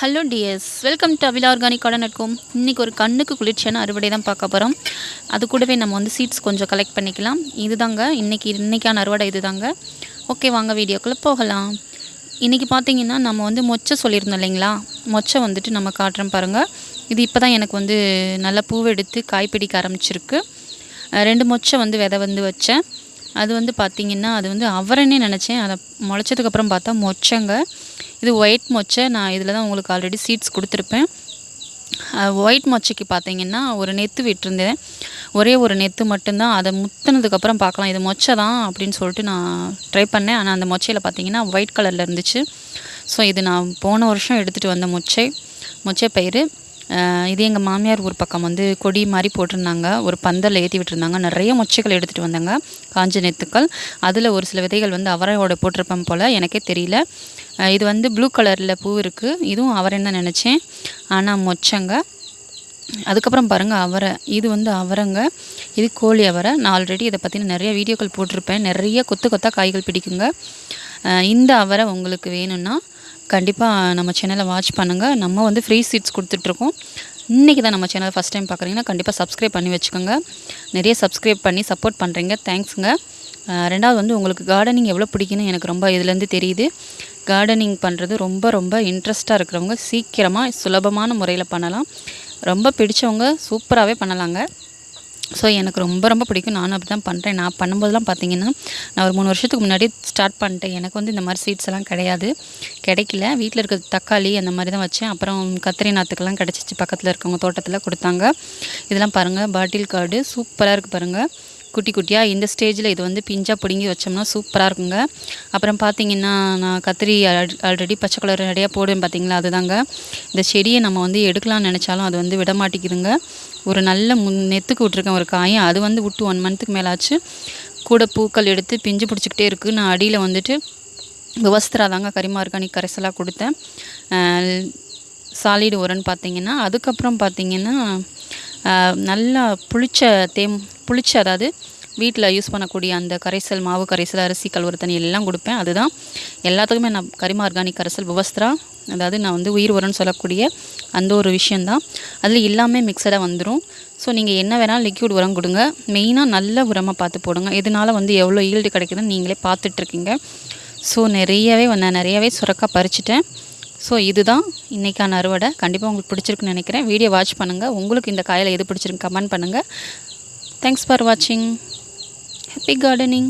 Hello dears, welcome to Avila organic garden dot com. இன்றைக்கி ஒரு கண்ணுக்கு குளிர்ச்சியான அறுவடை தான் பார்க்க போகிறோம். அது கூடவே நம்ம வந்து சீட்ஸ் கொஞ்சம் கலெக்ட் பண்ணிக்கலாம். இதுதாங்க இன்றைக்கான அறுவடை இதுதாங்க. ஓகே, வாங்க வீடியோக்குள்ளே போகலாம். இன்றைக்கி பார்த்தீங்கன்னா நம்ம வந்து மொச்சை சொல்லியிருந்தோம் இல்லைங்களா, மொச்சை வந்துட்டு நம்ம காட்டுறோம் பாருங்கள். இது இப்போ தான் எனக்கு வந்து நல்லா பூவெடுத்து காய் பிடிக்க ஆரம்பிச்சிருக்கு. 2 மொச்சை வந்து விதை வந்து வச்சேன். அது வந்து பார்த்திங்கன்னா அது வந்து அவரைன்னே நினச்சேன். அதை முளைச்சதுக்கப்புறம் பார்த்தா மொச்சைங்க. இது ஒயிட் மொச்சை. நான் இதில் தான் உங்களுக்கு ஆல்ரெடி சீட்ஸ் கொடுத்துருப்பேன். ஒயிட் மொச்சைக்கு பார்த்திங்கன்னா ஒரு நெத்து விட்டுருந்தேன். ஒரே ஒரு நெத்து மட்டும்தான். அதை முத்துனதுக்கப்புறம் பார்க்கலாம் இது மொச்சை தான் அப்படின்னு சொல்லிட்டு நான் ட்ரை பண்ணேன். ஆனால் அந்த மொச்சையில் பார்த்திங்கன்னா ஒயிட் கலரில் இருந்துச்சு. ஸோ இது நான் போன வருஷம் எடுத்துகிட்டு வந்த மொச்சை பயிர். இது எங்கள் மாமியார் ஊர் பக்கம் வந்து கொடி மாதிரி போட்டிருந்தாங்க. ஒரு பந்தலில் ஏற்றி விட்டுருந்தாங்க. நிறைய மொச்சைகள் எடுத்துகிட்டு வந்தாங்க, காஞ்ச நெத்துக்கள். அதில் ஒரு சில விதைகள் வந்து அவரையோட போட்டிருப்பேன் போல், எனக்கே தெரியல. இது வந்து ப்ளூ கலரில் பூ இருக்குது. இதுவும் அவரைன்னு தான் நினச்சேன், ஆனால் மொச்சைங்க. அதுக்கப்புறம் பாருங்கள் அவரை. இது வந்து அவரைங்க. இது கோழி அவரை. நான் ஆல்ரெடி இதை பற்றின நிறைய வீடியோக்கள் போட்டிருப்பேன். நிறைய கொத்தாக காய்கள் பிடிக்குங்க. இந்த அவரை உங்களுக்கு வேணும்னா கண்டிப்பாக நம்ம சேனலை வாட்ச் பண்ணுங்கள். நம்ம வந்து ஃப்ரீ சீட்ஸ் கொடுத்துட்ருக்கோம். இன்றைக்கி தான் நம்ம சேனலை ஃபஸ்ட் டைம் பார்க்குறீங்கன்னா கண்டிப்பாக சப்ஸ்கிரைப் பண்ணி வச்சுக்கோங்க. நிறைய சப்ஸ்கிரைப் பண்ணி சப்போர்ட் பண்ணுறீங்க, தேங்க்ஸுங்க. ரெண்டாவது வந்து உங்களுக்கு கார்டனிங் எவ்வளோ பிடிக்குன்னு எனக்கு ரொம்ப இதுலேருந்து தெரியுது. கார்டனிங் பண்ணுறது ரொம்ப ரொம்ப இன்ட்ரெஸ்ட்டாக இருக்கிறவங்க சீக்கிரமாக சுலபமான முறையில் பண்ணலாம். ரொம்ப பிடிச்சவங்க சூப்பராகவே பண்ணலாங்க. ஸோ எனக்கு ரொம்ப ரொம்ப பிடிக்கும். நானும் அப்படி தான் பண்ணுறேன். நான் பண்ணும்போதெல்லாம் பார்த்திங்கன்னா நான் ஒரு 3 வருஷத்துக்கு முன்னாடி ஸ்டார்ட் பண்ணிட்டேன். எனக்கு வந்து இந்த மாதிரி சீட்ஸ் எல்லாம் கிடைக்கல. வீட்டில் இருக்க தக்காளி அந்த மாதிரி தான் வச்சேன். அப்புறம் கத்திரி நாற்றுக்கெல்லாம் கிடச்சிச்சு, பக்கத்தில் இருக்கவங்க தோட்டத்தில் கொடுத்தாங்க. இதெல்லாம் பாருங்கள், பாட்டில் கார்டு சூப்பராக இருக்குது பாருங்கள், குட்டி குட்டியாக. இந்த ஸ்டேஜில் இது வந்து பிஞ்சாக பிடுங்கி வச்சோம்னா சூப்பராக இருக்குங்க. அப்புறம் பார்த்திங்கன்னா நான் கத்திரி ஆல்ரெடி பச்சை கலர் நிறையா போடுவேன் பார்த்திங்களா, அதுதாங்க. இந்த செடியை நம்ம வந்து எடுக்கலாம்னு நினச்சாலும் அது வந்து விட மாட்டேங்குதுங்க. ஒரு நல்ல நெத்துக்கு விட்ருக்கேன் ஒரு காயும், அது வந்து விட்டு 1 மந்த்துக்கு மேலே ஆச்சு. கூட பூக்கள் எடுத்து பிஞ்சு பிடிச்சிக்கிட்டே இருக்குது. நான் அடியில் வந்துட்டு விவஸ்திரா தாங்க கரிமா ஆர்கானிக் கரைசலாக கொடுத்தேன். சாலிடு உரன்னு பார்த்திங்கன்னா. அதுக்கப்புறம் பார்த்திங்கன்னா நல்லா புளிச்ச அதாவது வீட்டில் யூஸ் பண்ணக்கூடிய அந்த கரைசல், மாவு கரைசல், அரிசி கழுவுற தண்ணி எல்லாம் கொடுப்பேன். அதுதான் எல்லாத்துக்குமே நான் கரிமா ஆர்கானிக் கரைசல் விவஸ்திரா, அதாவது நான் வந்து உயிர் உரம்னு சொல்லக்கூடிய அந்த ஒரு விஷயந்தான். அதில் எல்லாமே மிக்சடாக வந்துடும். ஸோ நீங்கள் என்ன வேணாலும் லிக்விட் உரம் கொடுங்க. மெயினாக நல்ல உரமாக பார்த்து போடுங்க. இதனால் வந்து எவ்வளோ ஈல்டு கிடைக்குதுன்னு நீங்களே பார்த்துட்ருக்கீங்க. ஸோ நான் நிறையவே சுரக்காய் பறிச்சிட்டேன். ஸோ இதுதான் இன்றைக்கான அறுவடை. கண்டிப்பாக உங்களுக்கு பிடிச்சிருக்குன்னு நினைக்கிறேன். வீடியோ வாட்ச் பண்ணுங்கள். உங்களுக்கு இந்த காயில் எது பிடிச்சிருக்கு கமெண்ட் பண்ணுங்கள். தேங்க்ஸ் ஃபார் வாட்சிங். Happy gardening.